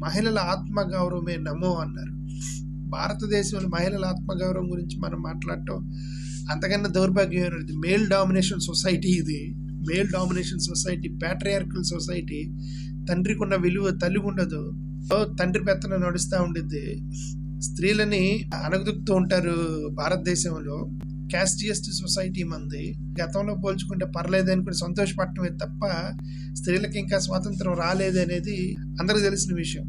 మహిళల ఆత్మగౌరవమే నమో అన్నారు. భారతదేశంలో మహిళల ఆత్మగౌరవం గురించి మనం మాట్లాడటం అంతకన్నా దౌర్భాగ్యమైనది. మేల్ డామినేషన్ సొసైటీ ఇది. Male domination society, patriarchal society. తండ్రికి ఉన్న విలువ తల్లికి ఉండదు. తండ్రి పెత్తనం నడుస్తూ ఉండిద్ది. స్త్రీలని అణగదొక్కుతూ ఉంటారు భారతదేశంలో. క్యాస్ట్ జిఎస్టీ సొసైటీ మంది. గతంలో పోల్చుకుంటే పర్లేదని కూడా సంతోషపడటమే తప్ప స్త్రీలకు ఇంకా స్వాతంత్రం రాలేదనేది అందరికీ తెలిసిన విషయం.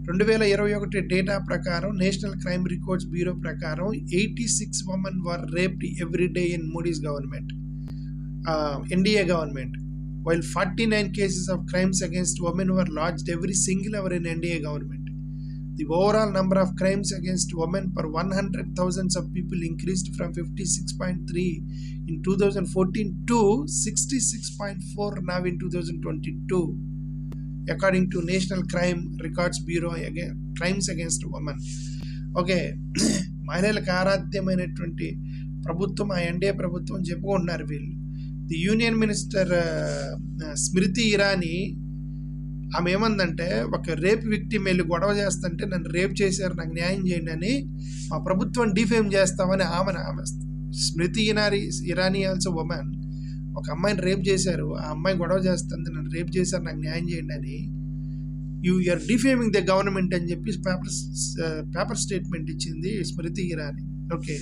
2021 డేటా ప్రకారం, నేషనల్ క్రైమ్ రికార్డ్స్ బ్యూరో ప్రకారం 86 women were raped every day in Modi's government, NDA government, while 49 cases of crimes against women were lodged every single hour in NDA government. The overall number of crimes against women per 100,000 of people increased from 56.3 in 2014 to 66.4 now in 2022. According to National Crime Records Bureau, crimes against women. Okay, మహిళలకు ఆరాధ్యమైనటువంటి ప్రభుత్వం ఆ NDA ప్రభుత్వం చెప్పుకుంటున్నారు వీళ్ళు. The union minister Smriti Irani, ఆమె ఏమందంటే, ఒక rape victim వెళ్ళి గొడవ చేస్తుంటే నన్ను రేప్ చేశారు, నాకు న్యాయం చేయండి అని మా ప్రభుత్వం డిఫేమ్ చేస్తామని ఆమె స్మృతి ఇరానీ ఆల్సో ఉమెన్. ఒక అమ్మాయిని రేప్ చేశారు, ఆ అమ్మాయి గొడవ చేస్తుంది, నన్ను రేప్ చేశారు, నాకు న్యాయం చేయండి అని. యూఆర్ డిఫేమింగ్ ద గవర్నమెంట్ అని చెప్పి పేపర్ స్టేట్మెంట్ ఇచ్చింది స్మృతి ఇరానీ. ఓకే,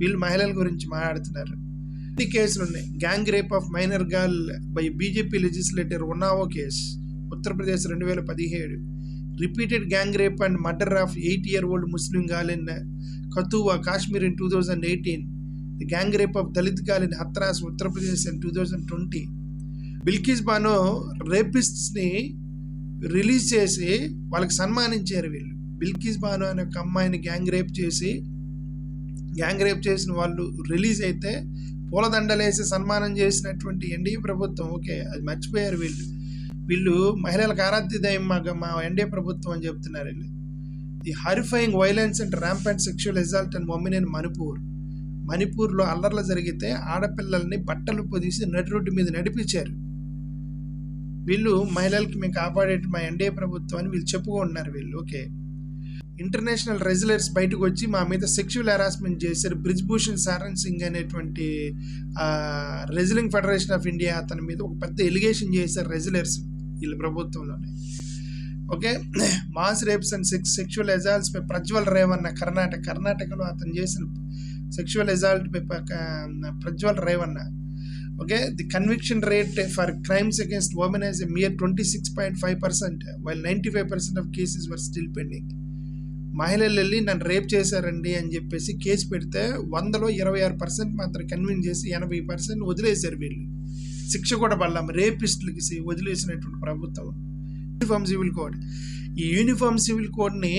వీళ్ళు మహిళల గురించి మాట్లాడుతున్నారు. అన్ని కేసులు ఉన్నాయి. Gang rape of minor girl by BJP legislator Unnao case, Uttar Pradesh 2017. Repeated gang rape and murder of 8-year-old Muslim girl in Kathua, Kashmir in 2018. The gang rape of Dalit girl in Hathras, Uttar Pradesh in 2020. Bilkis Bano రేపిస్ట్స్ని release చేసి వాళ్ళకి సన్మానించారు వీళ్ళు. బిల్కిస్ బానో అనే ఒక అమ్మాయిని gang rape చేసిన వాళ్ళు రిలీజ్ అయితే పూలదండలేసి సన్మానం చేసినటువంటి ఎన్డీఏ ప్రభుత్వం. ఓకే, అది మర్చిపోయారు వీళ్ళు మహిళలకు ఆరాధ్య దైవం మా ఎన్డీఏ ప్రభుత్వం అని చెప్తున్నారు వీళ్ళు. The horrifying violence and rampant sexual assault and women in మణిపూర్లో అల్లర్లు జరిగితే ఆడపిల్లల్ని బట్టలు పొదిసి నడి రోడ్డు మీద నడిపించారు. వీళ్ళు మహిళలకి మేము కాపాడే మా ఎన్డీఏ ప్రభుత్వం అని వీళ్ళు చెప్పుకుంటున్నారు వీళ్ళు. ఓకే, ఇంటర్నేషనల్ రెజ్లర్స్ బయటకు వచ్చి మా మీద సెక్షువల్ హెరాస్మెంట్ చేశారు. బ్రిజ్భూషణ్ సారణ్ సింగ్ అనేటువంటి రెజ్లింగ్ ఫెడరేషన్ ఆఫ్ ఇండియా అతని మీద ఒక పెద్ద ఎలిగేషన్ చేశారు రెజ్లర్స్ వీళ్ళ ప్రభుత్వంలోనే. Okay, mass rapes and sexual assaults పై ప్రజ్వల్ రేవన్న కర్ణాటకలో అతను చేసిన సెక్షువల్ అసాల్ట్ పై Prajwal Revanna. Okay, the conviction rate for crimes against women as a mere 26.5%, while 95% of cases were still pending. మహిళలు వెళ్ళి నన్ను రేప్ చేశారండి అని చెప్పేసి కేసు పెడితే 100లో 26% మాత్రం కన్విన్స్ చేసి 80% వదిలేశారు వీళ్ళు. శిక్ష కూడా పడలాం రేపిస్టులకి వదిలేసినటువంటి ప్రభుత్వం. యూనిఫామ్ సివిల్ కోడ్, ఈ యూనిఫామ్ సివిల్ కోడ్ని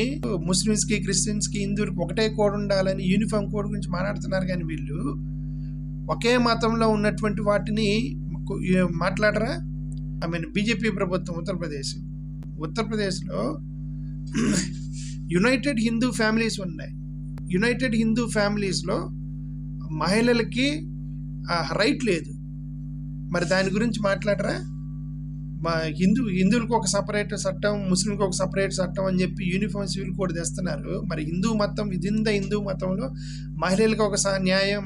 ముస్లిమ్స్కి, క్రిస్టియన్స్కి, హిందువులకి ఒకటే కోడ్ ఉండాలని యూనిఫామ్ కోడ్ గురించి మాట్లాడుతున్నారు. కానీ వీళ్ళు ఒకే మతంలో ఉన్నటువంటి వాటిని మాట్లాడరా? బీజేపీ ప్రభుత్వం ఉత్తరప్రదేశ్లో యునైటెడ్ హిందూ ఫ్యామిలీస్ ఉన్నాయి. యునైటెడ్ హిందూ ఫ్యామిలీస్లో మహిళలకి రైట్ లేదు. మరి దాని గురించి మాట్లాడరా? మా హిందువులకు ఒక సపరేట్ చట్టం, ముస్లింకి ఒక సపరేట్ చట్టం అని చెప్పి యూనిఫామ్ సివిల్ కోడ్ తెస్తున్నారు. మరి హిందూ మతంలో మహిళలకు ఒక న్యాయం,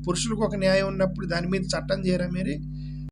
పురుషులకు ఒక న్యాయం ఉన్నప్పుడు దాని మీద చట్టం చేయరా మీరు?